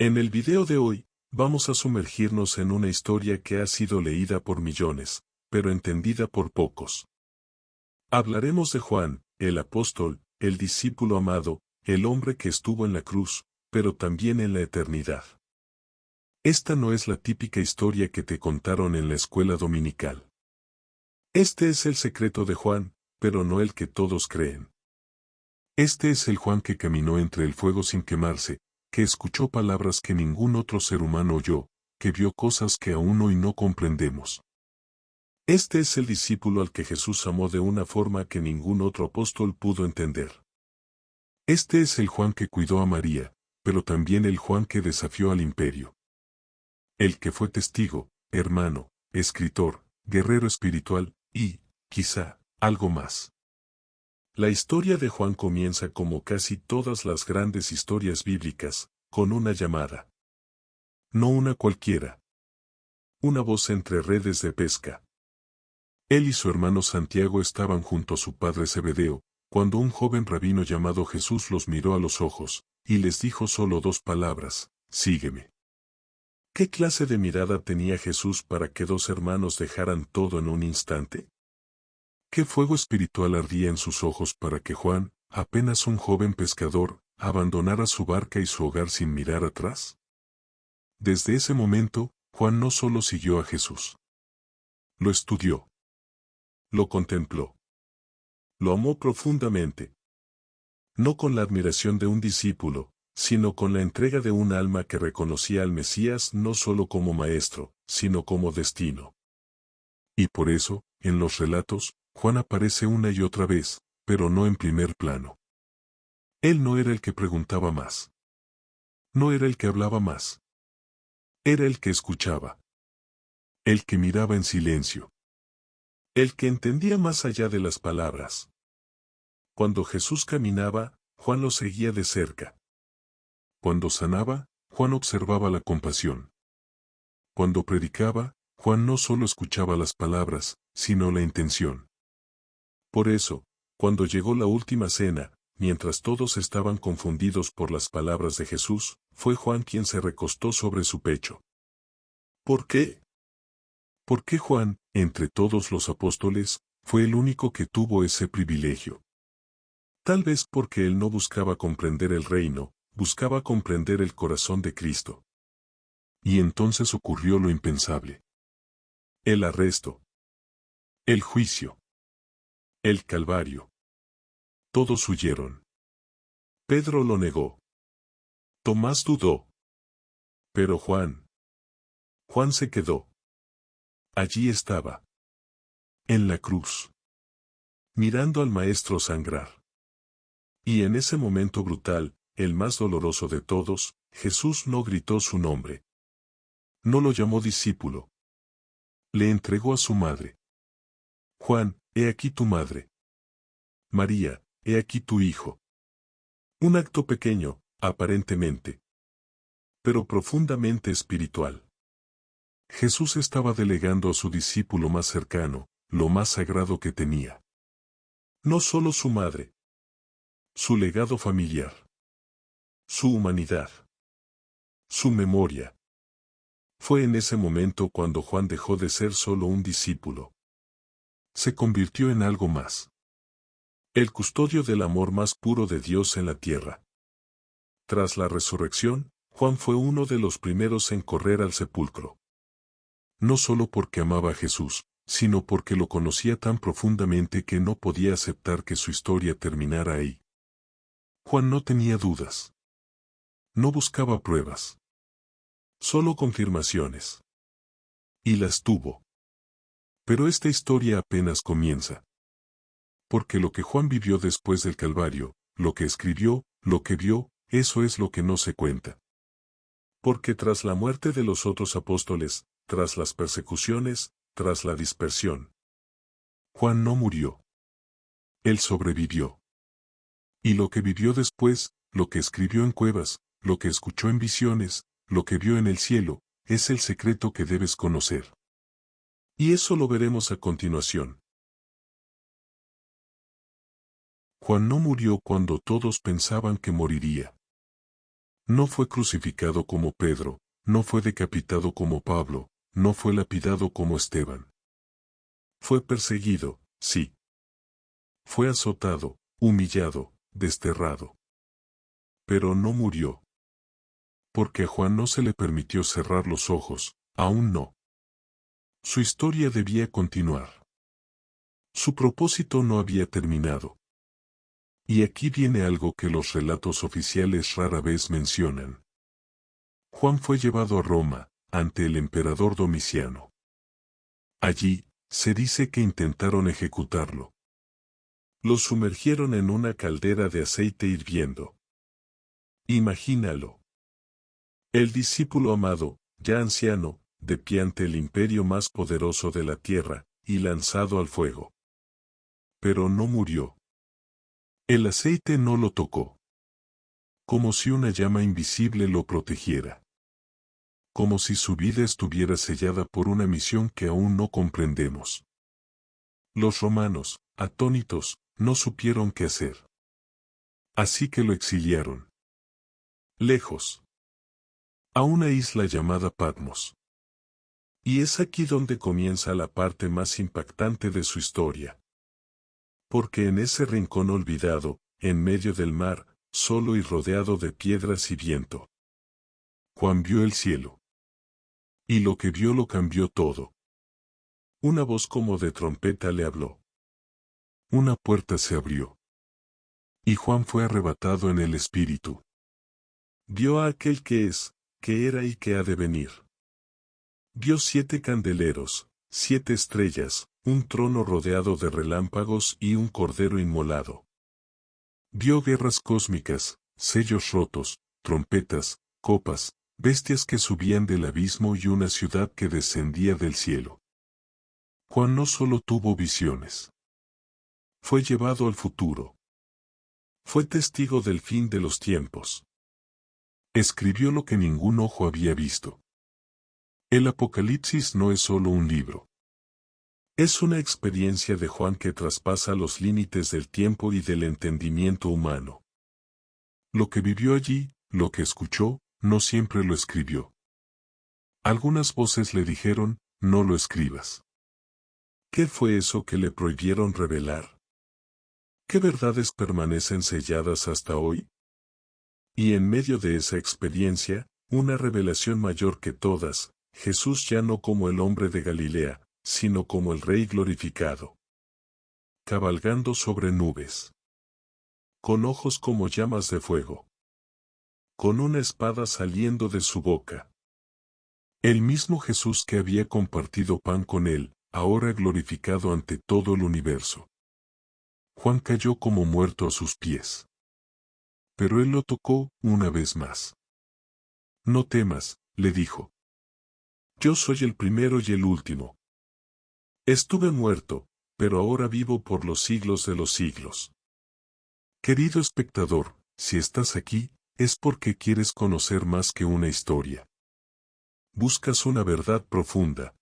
En el video de hoy, vamos a sumergirnos en una historia que ha sido leída por millones, pero entendida por pocos. Hablaremos de Juan, el apóstol, el discípulo amado, el hombre que estuvo en la cruz, pero también en la eternidad. Esta no es la típica historia que te contaron en la escuela dominical. Este es el secreto de Juan, pero no el que todos creen. Este es el Juan que caminó entre el fuego sin quemarse, que escuchó palabras que ningún otro ser humano oyó, que vio cosas que aún hoy no comprendemos. Este es el discípulo al que Jesús amó de una forma que ningún otro apóstol pudo entender. Este es el Juan que cuidó a María, pero también el Juan que desafió al imperio. El que fue testigo, hermano, escritor, guerrero espiritual, y, quizá, algo más. La historia de Juan comienza como casi todas las grandes historias bíblicas, con una llamada. No una cualquiera. Una voz entre redes de pesca. Él y su hermano Santiago estaban junto a su padre Zebedeo, cuando un joven rabino llamado Jesús los miró a los ojos, y les dijo solo dos palabras: sígueme. ¿Qué clase de mirada tenía Jesús para que dos hermanos dejaran todo en un instante? ¿Qué fuego espiritual ardía en sus ojos para que Juan, apenas un joven pescador, abandonara su barca y su hogar sin mirar atrás? Desde ese momento, Juan no solo siguió a Jesús. Lo estudió. Lo contempló. Lo amó profundamente. No con la admiración de un discípulo, sino con la entrega de un alma que reconocía al Mesías no solo como maestro, sino como destino. Y por eso, en los relatos, Juan aparece una y otra vez, pero no en primer plano. Él no era el que preguntaba más. No era el que hablaba más. Era el que escuchaba. El que miraba en silencio. El que entendía más allá de las palabras. Cuando Jesús caminaba, Juan lo seguía de cerca. Cuando sanaba, Juan observaba la compasión. Cuando predicaba, Juan no solo escuchaba las palabras, sino la intención. Por eso, cuando llegó la última cena, mientras todos estaban confundidos por las palabras de Jesús, fue Juan quien se recostó sobre su pecho. ¿Por qué? ¿Por qué Juan, entre todos los apóstoles, fue el único que tuvo ese privilegio? Tal vez porque él no buscaba comprender el reino, buscaba comprender el corazón de Cristo. Y entonces ocurrió lo impensable. El arresto. El juicio. El Calvario. Todos huyeron. Pedro lo negó. Tomás dudó. Pero Juan se quedó. Allí estaba. En la cruz. Mirando al Maestro sangrar. Y en ese momento brutal, el más doloroso de todos, Jesús no gritó su nombre. No lo llamó discípulo. Le entregó a su madre. Juan, he aquí tu madre. María, he aquí tu hijo. Un acto pequeño, aparentemente, pero profundamente espiritual. Jesús estaba delegando a su discípulo más cercano, lo más sagrado que tenía. No solo su madre. Su legado familiar. Su humanidad. Su memoria. Fue en ese momento cuando Juan dejó de ser solo un discípulo. Se convirtió en algo más. El custodio del amor más puro de Dios en la tierra. Tras la resurrección, Juan fue uno de los primeros en correr al sepulcro. No solo porque amaba a Jesús, sino porque lo conocía tan profundamente que no podía aceptar que su historia terminara ahí. Juan no tenía dudas. No buscaba pruebas. Solo confirmaciones. Y las tuvo. Pero esta historia apenas comienza. Porque lo que Juan vivió después del Calvario, lo que escribió, lo que vio, eso es lo que no se cuenta. Porque tras la muerte de los otros apóstoles, tras las persecuciones, tras la dispersión, Juan no murió. Él sobrevivió. Y lo que vivió después, lo que escribió en cuevas, lo que escuchó en visiones, lo que vio en el cielo, es el secreto que debes conocer. Y eso lo veremos a continuación. Juan no murió cuando todos pensaban que moriría. No fue crucificado como Pedro, no fue decapitado como Pablo, no fue lapidado como Esteban. Fue perseguido, sí. Fue azotado, humillado, desterrado. Pero no murió. Porque a Juan no se le permitió cerrar los ojos, aún no. Su historia debía continuar. Su propósito no había terminado. Y aquí viene algo que los relatos oficiales rara vez mencionan. Juan fue llevado a Roma, ante el emperador Domiciano. Allí, se dice que intentaron ejecutarlo. Lo sumergieron en una caldera de aceite hirviendo. Imagínalo. El discípulo amado, ya anciano, de pie ante el imperio más poderoso de la tierra, y lanzado al fuego. Pero no murió. El aceite no lo tocó. Como si una llama invisible lo protegiera. Como si su vida estuviera sellada por una misión que aún no comprendemos. Los romanos, atónitos, no supieron qué hacer. Así que lo exiliaron. Lejos. A una isla llamada Patmos. Y es aquí donde comienza la parte más impactante de su historia. Porque en ese rincón olvidado, en medio del mar, solo y rodeado de piedras y viento, Juan vio el cielo. Y lo que vio lo cambió todo. Una voz como de trompeta le habló. Una puerta se abrió. Y Juan fue arrebatado en el espíritu. Vio a aquel que es, que era y que ha de venir. Vio 7 candeleros, 7 estrellas, un trono rodeado de relámpagos y un cordero inmolado. Vio guerras cósmicas, sellos rotos, trompetas, copas, bestias que subían del abismo y una ciudad que descendía del cielo. Juan no solo tuvo visiones. Fue llevado al futuro. Fue testigo del fin de los tiempos. Escribió lo que ningún ojo había visto. El Apocalipsis no es solo un libro. Es una experiencia de Juan que traspasa los límites del tiempo y del entendimiento humano. Lo que vivió allí, lo que escuchó, no siempre lo escribió. Algunas voces le dijeron, no lo escribas. ¿Qué fue eso que le prohibieron revelar? ¿Qué verdades permanecen selladas hasta hoy? Y en medio de esa experiencia, una revelación mayor que todas, Jesús ya no como el hombre de Galilea, sino como el Rey glorificado. Cabalgando sobre nubes. Con ojos como llamas de fuego. Con una espada saliendo de su boca. El mismo Jesús que había compartido pan con él, ahora glorificado ante todo el universo. Juan cayó como muerto a sus pies. Pero él lo tocó, una vez más. No temas, le dijo. Yo soy el primero y el último. Estuve muerto, pero ahora vivo por los siglos de los siglos. Querido espectador, si estás aquí, es porque quieres conocer más que una historia. Buscas una verdad profunda.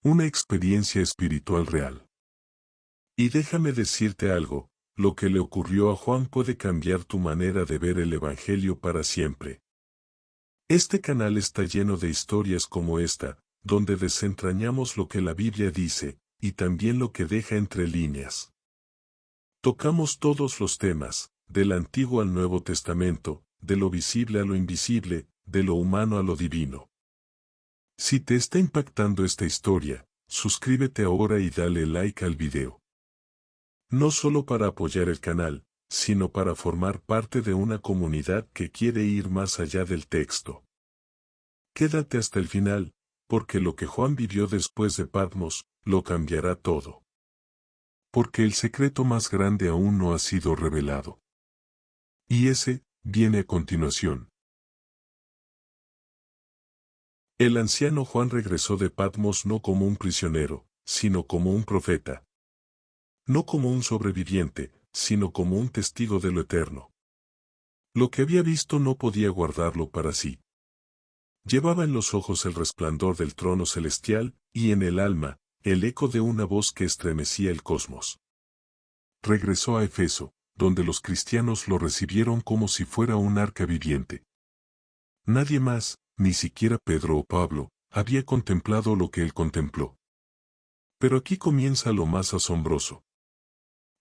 Una experiencia espiritual real. Y déjame decirte algo, lo que le ocurrió a Juan puede cambiar tu manera de ver el Evangelio para siempre. Este canal está lleno de historias como esta, donde desentrañamos lo que la Biblia dice, y también lo que deja entre líneas. Tocamos todos los temas, del Antiguo al Nuevo Testamento, de lo visible a lo invisible, de lo humano a lo divino. Si te está impactando esta historia, suscríbete ahora y dale like al video. No solo para apoyar el canal, sino para formar parte de una comunidad que quiere ir más allá del texto. Quédate hasta el final, porque lo que Juan vivió después de Patmos, lo cambiará todo. Porque el secreto más grande aún no ha sido revelado. Y ese, viene a continuación. El anciano Juan regresó de Patmos no como un prisionero, sino como un profeta. No como un sobreviviente, sino como un testigo de lo eterno. Lo que había visto no podía guardarlo para sí. Llevaba en los ojos el resplandor del trono celestial, y en el alma, el eco de una voz que estremecía el cosmos. Regresó a Efeso, donde los cristianos lo recibieron como si fuera un arca viviente. Nadie más, ni siquiera Pedro o Pablo, había contemplado lo que él contempló. Pero aquí comienza lo más asombroso.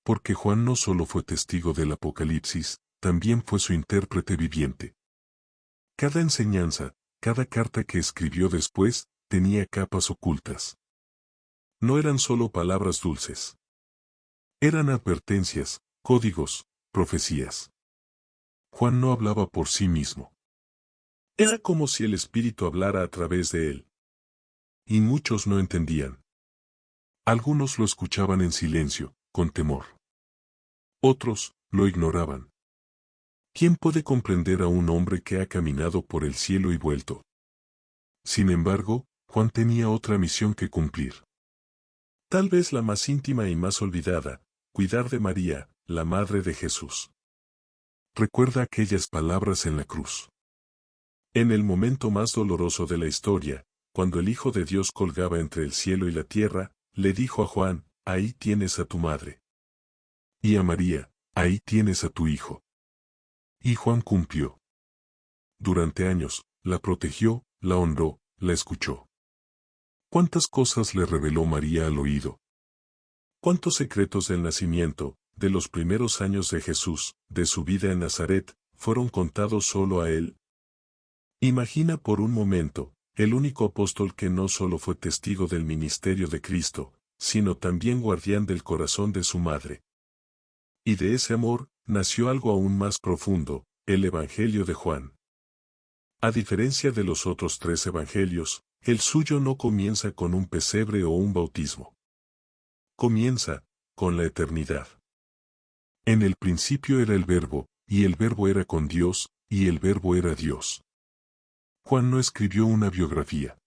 Porque Juan no solo fue testigo del Apocalipsis, también fue su intérprete viviente. Cada enseñanza, cada carta que escribió después, tenía capas ocultas. No eran solo palabras dulces. Eran advertencias, códigos, profecías. Juan no hablaba por sí mismo. Era como si el Espíritu hablara a través de él. Y muchos no entendían. Algunos lo escuchaban en silencio, con temor. Otros, lo ignoraban. ¿Quién puede comprender a un hombre que ha caminado por el cielo y vuelto? Sin embargo, Juan tenía otra misión que cumplir. Tal vez la más íntima y más olvidada, cuidar de María, la madre de Jesús. Recuerda aquellas palabras en la cruz. En el momento más doloroso de la historia, cuando el Hijo de Dios colgaba entre el cielo y la tierra, le dijo a Juan, ahí tienes a tu madre. Y a María, ahí tienes a tu hijo. Y Juan cumplió. Durante años, la protegió, la honró, la escuchó. ¿Cuántas cosas le reveló María al oído? ¿Cuántos secretos del nacimiento, de los primeros años de Jesús, de su vida en Nazaret, fueron contados solo a él? Imagina por un momento, el único apóstol que no solo fue testigo del ministerio de Cristo, sino también guardián del corazón de su madre. Y de ese amor, nació algo aún más profundo, el Evangelio de Juan. A diferencia de los otros 3 evangelios, el suyo no comienza con un pesebre o un bautismo. Comienza, con la eternidad. En el principio era el Verbo, y el Verbo era con Dios, y el Verbo era Dios. Juan no escribió una biografía.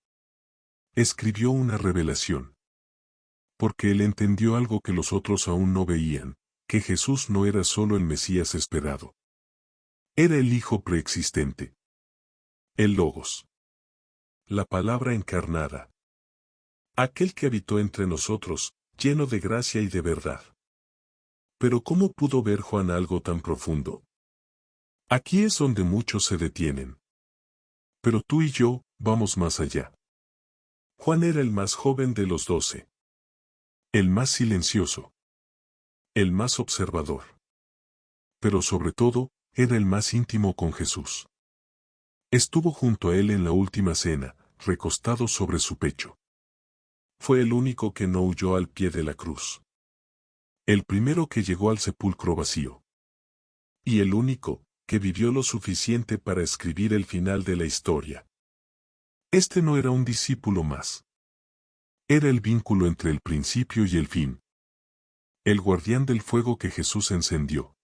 Escribió una revelación. Porque él entendió algo que los otros aún no veían, que Jesús no era solo el Mesías esperado. Era el Hijo preexistente. El Logos. La palabra encarnada. Aquel que habitó entre nosotros, lleno de gracia y de verdad. Pero ¿cómo pudo ver Juan algo tan profundo? Aquí es donde muchos se detienen. Pero tú y yo, vamos más allá. Juan era el más joven de los 12. El más silencioso. El más observador. Pero sobre todo, era el más íntimo con Jesús. Estuvo junto a él en la última cena, recostado sobre su pecho. Fue el único que no huyó al pie de la cruz. El primero que llegó al sepulcro vacío. Y el único, que vivió lo suficiente para escribir el final de la historia. Este no era un discípulo más. Era el vínculo entre el principio y el fin. El guardián del fuego que Jesús encendió.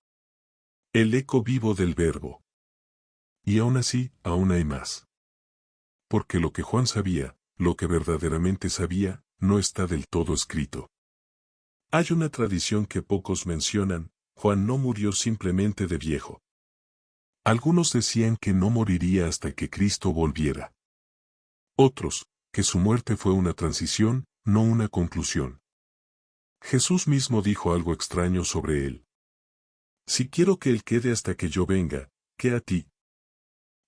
El eco vivo del Verbo. Y aún así, aún hay más. Porque lo que Juan sabía, lo que verdaderamente sabía, no está del todo escrito. Hay una tradición que pocos mencionan, Juan no murió simplemente de viejo. Algunos decían que no moriría hasta que Cristo volviera. Otros, que su muerte fue una transición, no una conclusión. Jesús mismo dijo algo extraño sobre él. Si quiero que él quede hasta que yo venga, ¿qué a ti?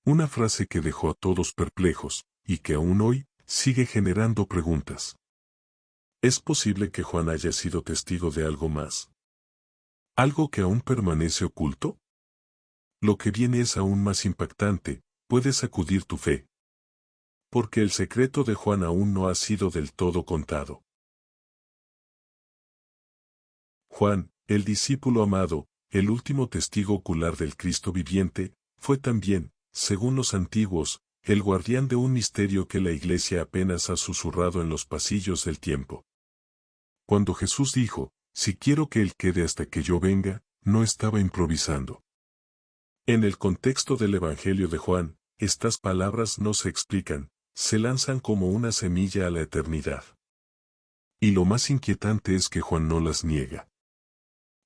Una frase que dejó a todos perplejos, y que aún hoy, sigue generando preguntas. ¿Es posible que Juan haya sido testigo de algo más? ¿Algo que aún permanece oculto? Lo que viene es aún más impactante, puede sacudir tu fe. Porque el secreto de Juan aún no ha sido del todo contado. Juan, el discípulo amado, el último testigo ocular del Cristo viviente, fue también, según los antiguos, el guardián de un misterio que la Iglesia apenas ha susurrado en los pasillos del tiempo. Cuando Jesús dijo, si quiero que él quede hasta que yo venga, no estaba improvisando. En el contexto del Evangelio de Juan, estas palabras no se explican, se lanzan como una semilla a la eternidad. Y lo más inquietante es que Juan no las niega.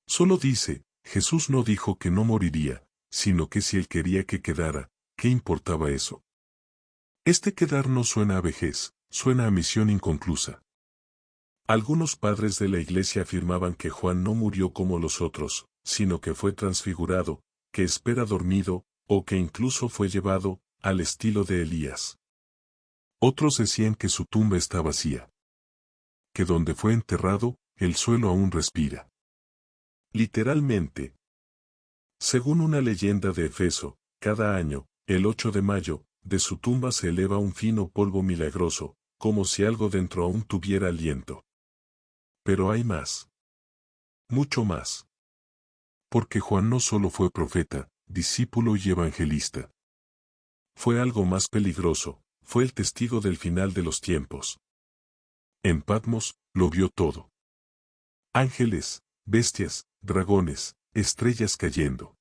Solo dice, Jesús no dijo que no moriría, sino que si él quería que quedara, ¿qué importaba eso? Este quedar no suena a vejez, suena a misión inconclusa. Algunos padres de la Iglesia afirmaban que Juan no murió como los otros, sino que fue transfigurado, que espera dormido, o que incluso fue llevado, al estilo de Elías. Otros decían que su tumba está vacía, que donde fue enterrado, el suelo aún respira. Literalmente. Según una leyenda de Efeso, cada año, el 8 de mayo, de su tumba se eleva un fino polvo milagroso, como si algo dentro aún tuviera aliento. Pero hay más. Mucho más. Porque Juan no solo fue profeta, discípulo y evangelista. Fue algo más peligroso, fue el testigo del final de los tiempos. En Patmos, lo vio todo. Ángeles, bestias, dragones, estrellas cayendo.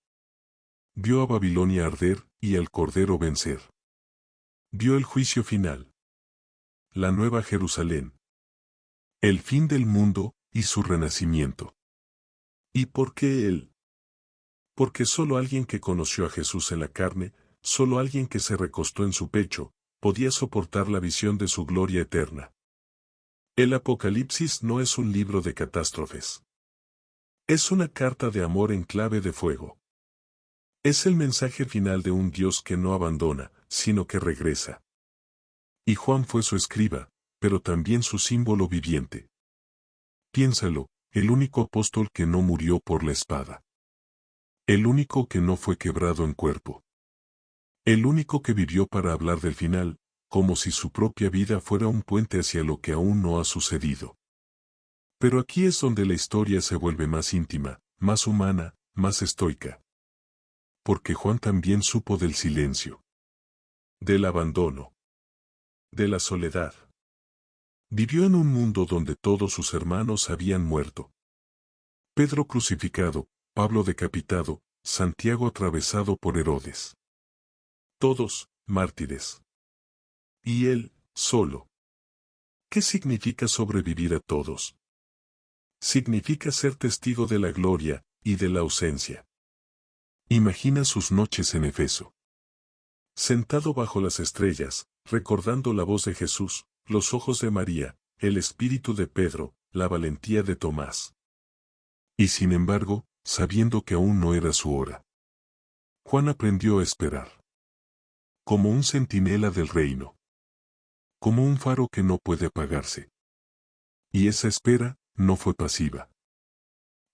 Vio a Babilonia arder y al Cordero vencer. Vio el juicio final. La nueva Jerusalén. El fin del mundo y su renacimiento. ¿Y por qué él? Porque solo alguien que conoció a Jesús en la carne, solo alguien que se recostó en su pecho, podía soportar la visión de su gloria eterna. El Apocalipsis no es un libro de catástrofes. Es una carta de amor en clave de fuego. Es el mensaje final de un Dios que no abandona, sino que regresa. Y Juan fue su escriba, pero también su símbolo viviente. Piénsalo, el único apóstol que no murió por la espada. El único que no fue quebrado en cuerpo. El único que vivió para hablar del final, como si su propia vida fuera un puente hacia lo que aún no ha sucedido. Pero aquí es donde la historia se vuelve más íntima, más humana, más estoica. Porque Juan también supo del silencio. Del abandono. De la soledad. Vivió en un mundo donde todos sus hermanos habían muerto. Pedro crucificado, Pablo decapitado, Santiago atravesado por Herodes. Todos, mártires. Y él, solo. ¿Qué significa sobrevivir a todos? Significa ser testigo de la gloria y de la ausencia. Imagina sus noches en Efeso. Sentado bajo las estrellas, recordando la voz de Jesús, los ojos de María, el espíritu de Pedro, la valentía de Tomás. Y sin embargo, sabiendo que aún no era su hora. Juan aprendió a esperar. Como un centinela del reino. Como un faro que no puede apagarse. Y esa espera, no fue pasiva.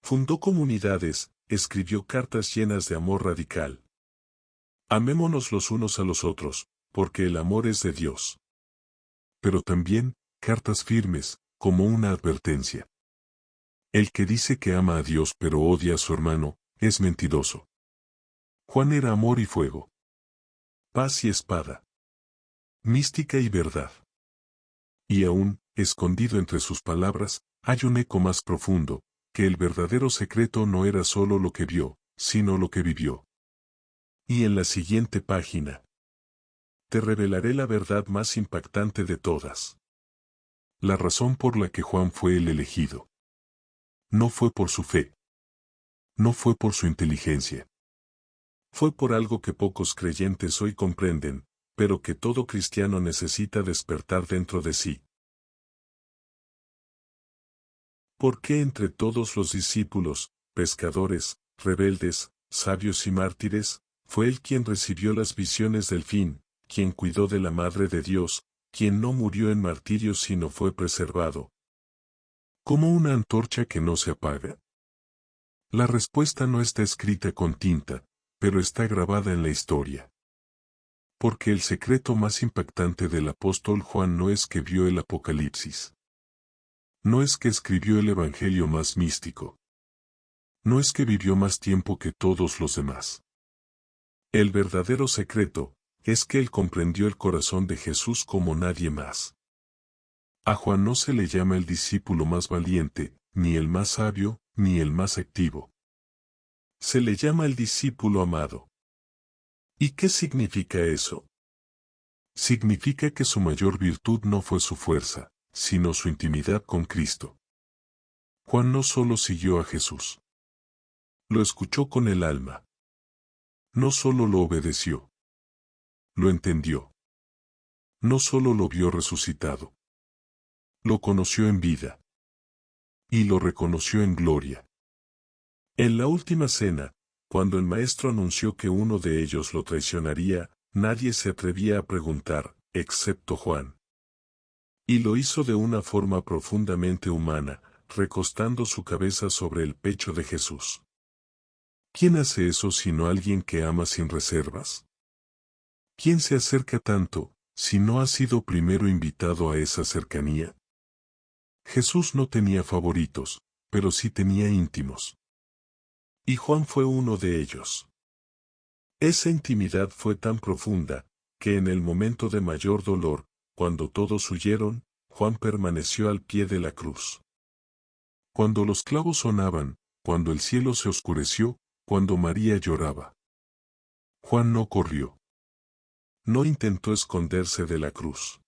Fundó comunidades, escribió cartas llenas de amor radical. Amémonos los unos a los otros, porque el amor es de Dios. Pero también, cartas firmes, como una advertencia. El que dice que ama a Dios pero odia a su hermano, es mentiroso. Juan era amor y fuego. Paz y espada. Mística y verdad. Y aún, escondido entre sus palabras, hay un eco más profundo, que el verdadero secreto no era solo lo que vio, sino lo que vivió. Y en la siguiente página, te revelaré la verdad más impactante de todas. La razón por la que Juan fue el elegido. No fue por su fe. No fue por su inteligencia. Fue por algo que pocos creyentes hoy comprenden, pero que todo cristiano necesita despertar dentro de sí. ¿Por qué entre todos los discípulos, pescadores, rebeldes, sabios y mártires, fue él quien recibió las visiones del fin, quien cuidó de la Madre de Dios, quien no murió en martirio sino fue preservado? ¿Como una antorcha que no se apaga? La respuesta no está escrita con tinta, pero está grabada en la historia. Porque el secreto más impactante del apóstol Juan no es que vio el Apocalipsis. No es que escribió el Evangelio más místico. No es que vivió más tiempo que todos los demás. El verdadero secreto es que él comprendió el corazón de Jesús como nadie más. A Juan no se le llama el discípulo más valiente, ni el más sabio, ni el más activo. Se le llama el discípulo amado. ¿Y qué significa eso? Significa que su mayor virtud no fue su fuerza, sino su intimidad con Cristo. Juan no solo siguió a Jesús. Lo escuchó con el alma. No solo lo obedeció. Lo entendió. No solo lo vio resucitado. Lo conoció en vida. Y lo reconoció en gloria. En la última cena, cuando el maestro anunció que uno de ellos lo traicionaría, nadie se atrevía a preguntar, excepto Juan. Y lo hizo de una forma profundamente humana, recostando su cabeza sobre el pecho de Jesús. ¿Quién hace eso sino alguien que ama sin reservas? ¿Quién se acerca tanto, si no ha sido primero invitado a esa cercanía? Jesús no tenía favoritos, pero sí tenía íntimos. Y Juan fue uno de ellos. Esa intimidad fue tan profunda, que en el momento de mayor dolor, cuando todos huyeron, Juan permaneció al pie de la cruz. Cuando los clavos sonaban, cuando el cielo se oscureció, cuando María lloraba. Juan no corrió. No intentó esconderse de la cruz.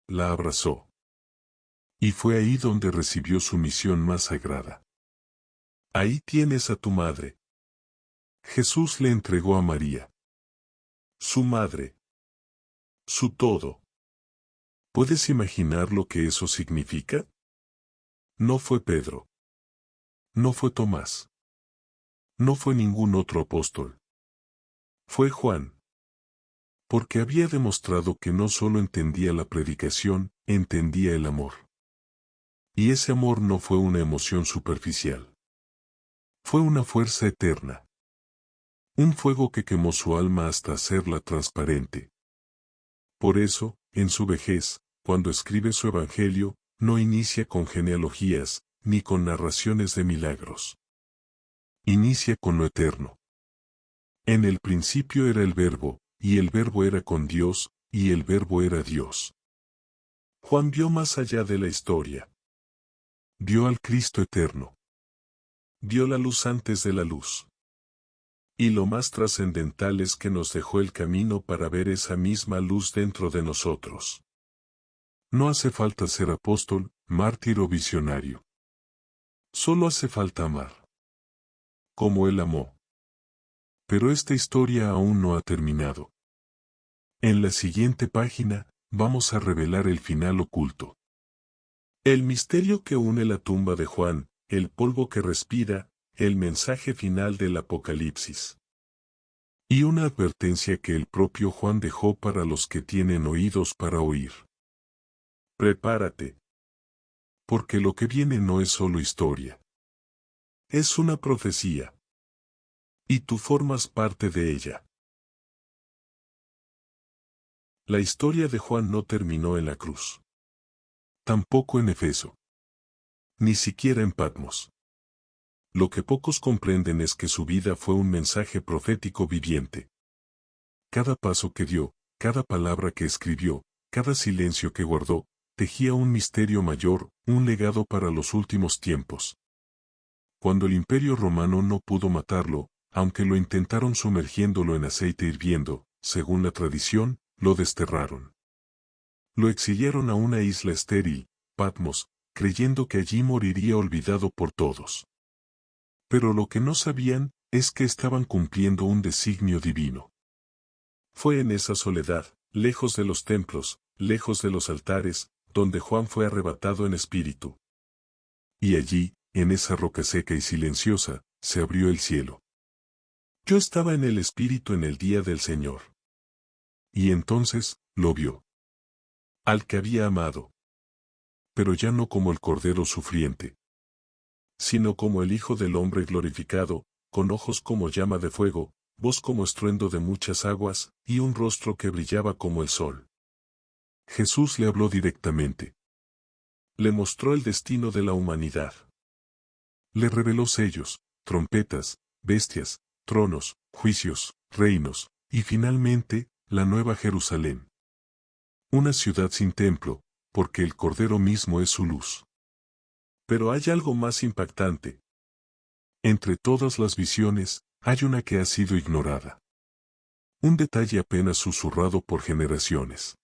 La abrazó. Y fue ahí donde recibió su misión más sagrada. Ahí tienes a tu madre. Jesús le entregó a María. Su madre. Su todo. ¿Puedes imaginar lo que eso significa? No fue Pedro. No fue Tomás. No fue ningún otro apóstol. Fue Juan. Porque había demostrado que no solo entendía la predicación, entendía el amor. Y ese amor no fue una emoción superficial. Fue una fuerza eterna. Un fuego que quemó su alma hasta hacerla transparente. Por eso, en su vejez, cuando escribe su evangelio, no inicia con genealogías, ni con narraciones de milagros. Inicia con lo eterno. En el principio era el Verbo, y el Verbo era con Dios, y el Verbo era Dios. Juan vio más allá de la historia. Vio al Cristo eterno. Vio la luz antes de la luz. Y lo más trascendental es que nos dejó el camino para ver esa misma luz dentro de nosotros. No hace falta ser apóstol, mártir o visionario. Solo hace falta amar. Como Él amó. Pero esta historia aún no ha terminado. En la siguiente página, vamos a revelar el final oculto. El misterio que une la tumba de Juan, el polvo que respira, el mensaje final del Apocalipsis. Y una advertencia que el propio Juan dejó para los que tienen oídos para oír. Prepárate. Porque lo que viene no es solo historia. Es una profecía. Y tú formas parte de ella. La historia de Juan no terminó en la cruz. Tampoco en Efeso. Ni siquiera en Patmos. Lo que pocos comprenden es que su vida fue un mensaje profético viviente. Cada paso que dio, cada palabra que escribió, cada silencio que guardó, tejía un misterio mayor, un legado para los últimos tiempos. Cuando el Imperio Romano no pudo matarlo, aunque lo intentaron sumergiéndolo en aceite hirviendo, según la tradición, lo desterraron. Lo exiliaron a una isla estéril, Patmos, creyendo que allí moriría olvidado por todos. Pero lo que no sabían, es que estaban cumpliendo un designio divino. Fue en esa soledad, lejos de los templos, lejos de los altares, donde Juan fue arrebatado en espíritu. Y allí, en esa roca seca y silenciosa, se abrió el cielo. Yo estaba en el espíritu en el día del Señor. Y entonces, lo vio. Al que había amado. Pero ya no como el Cordero sufriente, sino como el Hijo del Hombre glorificado, con ojos como llama de fuego, voz como estruendo de muchas aguas, y un rostro que brillaba como el sol. Jesús le habló directamente. Le mostró el destino de la humanidad. Le reveló sellos, trompetas, bestias, tronos, juicios, reinos, y finalmente, la nueva Jerusalén. Una ciudad sin templo, porque el Cordero mismo es su luz. Pero hay algo más impactante. Entre todas las visiones, hay una que ha sido ignorada. Un detalle apenas susurrado por generaciones.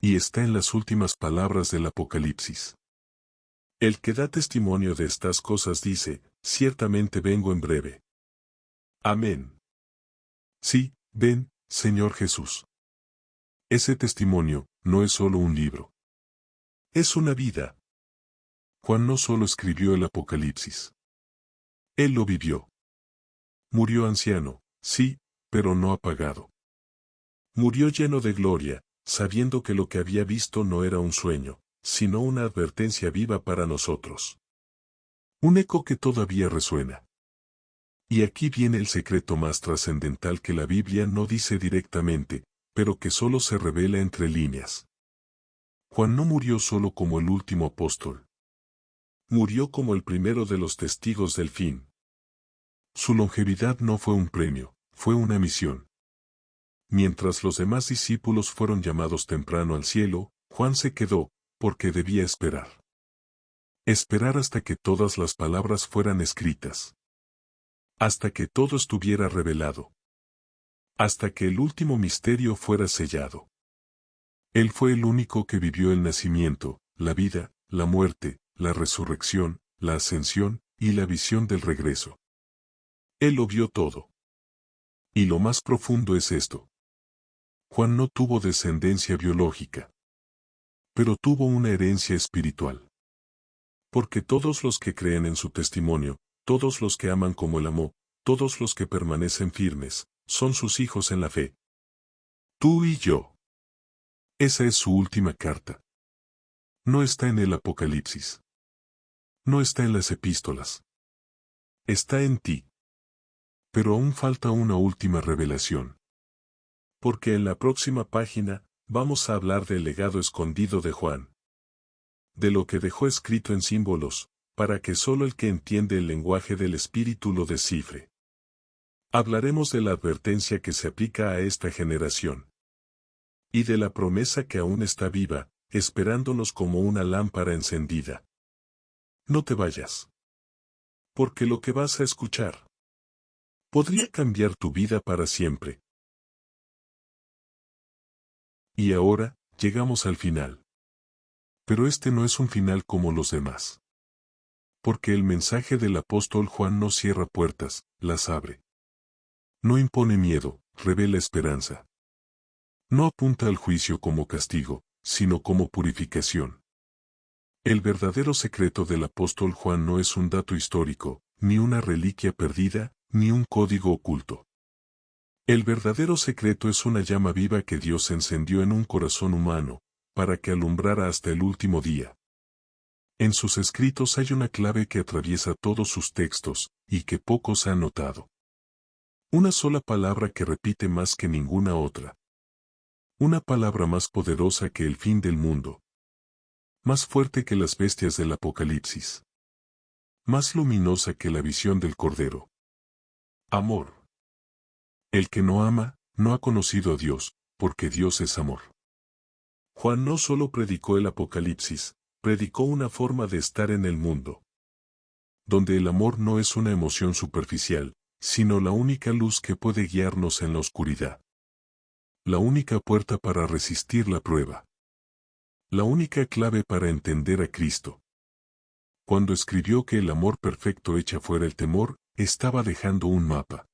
Y está en las últimas palabras del Apocalipsis. El que da testimonio de estas cosas dice, ciertamente vengo en breve. Amén. Sí, ven, Señor Jesús. Ese testimonio, no es solo un libro. Es una vida. Juan no solo escribió el Apocalipsis. Él lo vivió. Murió anciano, sí, pero no apagado. Murió lleno de gloria, sabiendo que lo que había visto no era un sueño, sino una advertencia viva para nosotros. Un eco que todavía resuena. Y aquí viene el secreto más trascendental que la Biblia no dice directamente, pero que solo se revela entre líneas. Juan no murió solo como el último apóstol. Murió como el primero de los testigos del fin. Su longevidad no fue un premio, fue una misión. Mientras los demás discípulos fueron llamados temprano al cielo, Juan se quedó, porque debía esperar. Esperar hasta que todas las palabras fueran escritas. Hasta que todo estuviera revelado. Hasta que el último misterio fuera sellado. Él fue el único que vivió el nacimiento, la vida, la muerte, la resurrección, la ascensión y la visión del regreso. Él lo vio todo. Y lo más profundo es esto. Juan no tuvo descendencia biológica. Pero tuvo una herencia espiritual. Porque todos los que creen en su testimonio, todos los que aman como él amó, todos los que permanecen firmes, son sus hijos en la fe. Tú y yo. Esa es su última carta. No está en el Apocalipsis. No está en las epístolas. Está en ti. Pero aún falta una última revelación. Porque en la próxima página, vamos a hablar del legado escondido de Juan. De lo que dejó escrito en símbolos, para que solo el que entiende el lenguaje del Espíritu lo descifre. Hablaremos de la advertencia que se aplica a esta generación. Y de la promesa que aún está viva, esperándonos como una lámpara encendida. No te vayas. Porque lo que vas a escuchar podría cambiar tu vida para siempre. Y ahora, llegamos al final. Pero este no es un final como los demás. Porque el mensaje del apóstol Juan no cierra puertas, las abre. No impone miedo, revela esperanza. No apunta al juicio como castigo, sino como purificación. El verdadero secreto del apóstol Juan no es un dato histórico, ni una reliquia perdida, ni un código oculto. El verdadero secreto es una llama viva que Dios encendió en un corazón humano, para que alumbrara hasta el último día. En sus escritos hay una clave que atraviesa todos sus textos, y que pocos han notado. Una sola palabra que repite más que ninguna otra. Una palabra más poderosa que el fin del mundo. Más fuerte que las bestias del Apocalipsis. Más luminosa que la visión del Cordero. Amor. El que no ama, no ha conocido a Dios, porque Dios es amor. Juan no solo predicó el Apocalipsis, predicó una forma de estar en el mundo. Donde el amor no es una emoción superficial, sino la única luz que puede guiarnos en la oscuridad. La única puerta para resistir la prueba. La única clave para entender a Cristo. Cuando escribió que el amor perfecto echa fuera el temor, estaba dejando un mapa.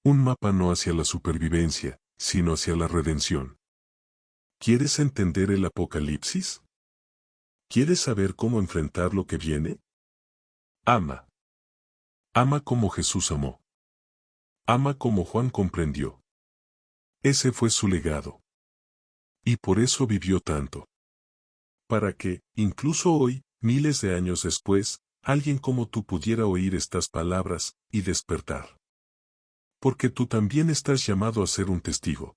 Un mapa no hacia la supervivencia, sino hacia la redención. ¿Quieres entender el Apocalipsis? ¿Quieres saber cómo enfrentar lo que viene? Ama. Ama como Jesús amó. Ama como Juan comprendió. Ese fue su legado. Y por eso vivió tanto. Para que, incluso hoy, miles de años después, alguien como tú pudiera oír estas palabras, y despertar. Porque tú también estás llamado a ser un testigo.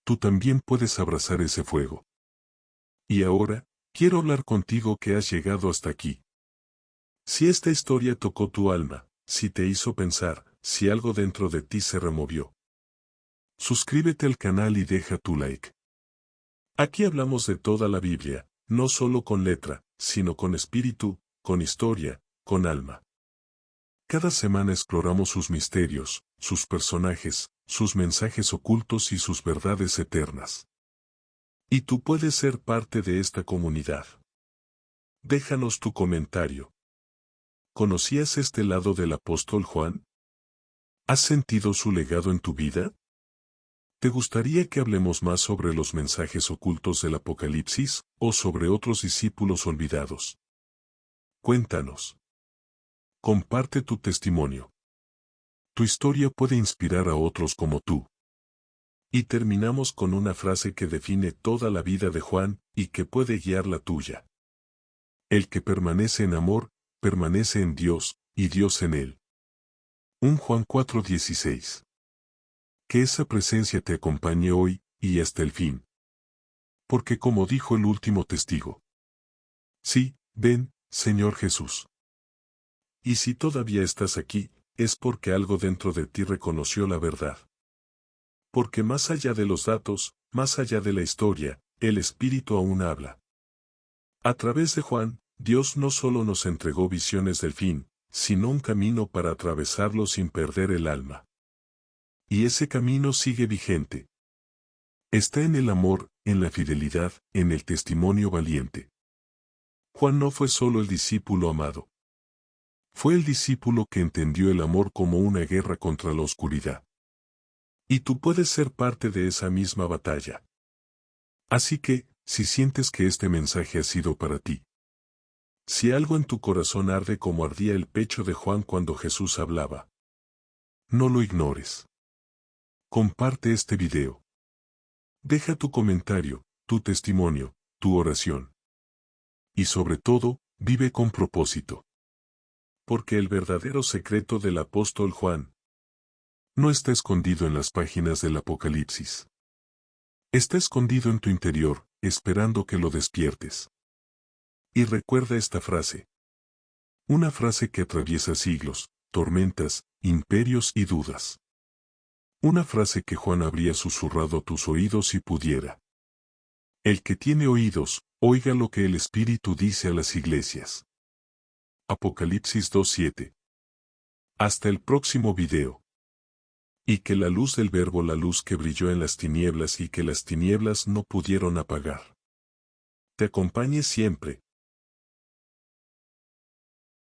Tú también puedes abrazar ese fuego. Y ahora, quiero hablar contigo que has llegado hasta aquí. Si esta historia tocó tu alma, si te hizo pensar, si algo dentro de ti se removió. Suscríbete al canal y deja tu like. Aquí hablamos de toda la Biblia, no solo con letra, sino con espíritu, con historia, con alma. Cada semana exploramos sus misterios, sus personajes, sus mensajes ocultos y sus verdades eternas. Y tú puedes ser parte de esta comunidad. Déjanos tu comentario. ¿Conocías este lado del apóstol Juan? ¿Has sentido su legado en tu vida? ¿Te gustaría que hablemos más sobre los mensajes ocultos del Apocalipsis, o sobre otros discípulos olvidados? Cuéntanos. Comparte tu testimonio. Tu historia puede inspirar a otros como tú. Y terminamos con una frase que define toda la vida de Juan, y que puede guiar la tuya. El que permanece en amor, permanece en Dios, y Dios en él. 1 Juan 4:16. Que esa presencia te acompañe hoy, y hasta el fin. Porque como dijo el último testigo. Sí, ven, Señor Jesús. Y si todavía estás aquí, es porque algo dentro de ti reconoció la verdad. Porque más allá de los datos, más allá de la historia, el Espíritu aún habla. A través de Juan, Dios no solo nos entregó visiones del fin, sino un camino para atravesarlo sin perder el alma. Y ese camino sigue vigente. Está en el amor, en la fidelidad, en el testimonio valiente. Juan no fue solo el discípulo amado. Fue el discípulo que entendió el amor como una guerra contra la oscuridad. Y tú puedes ser parte de esa misma batalla. Así que, si sientes que este mensaje ha sido para ti, si algo en tu corazón arde como ardía el pecho de Juan cuando Jesús hablaba, no lo ignores. Comparte este video. Deja tu comentario, tu testimonio, tu oración. Y sobre todo, vive con propósito. Porque el verdadero secreto del apóstol Juan no está escondido en las páginas del Apocalipsis. Está escondido en tu interior, esperando que lo despiertes. Y recuerda esta frase. Una frase que atraviesa siglos, tormentas, imperios y dudas. Una frase que Juan habría susurrado a tus oídos si pudiera. El que tiene oídos, oiga lo que el Espíritu dice a las iglesias. Apocalipsis 2:7. Hasta el próximo video. Y que la luz del Verbo, la luz que brilló en las tinieblas y que las tinieblas no pudieron apagar, te acompañe siempre,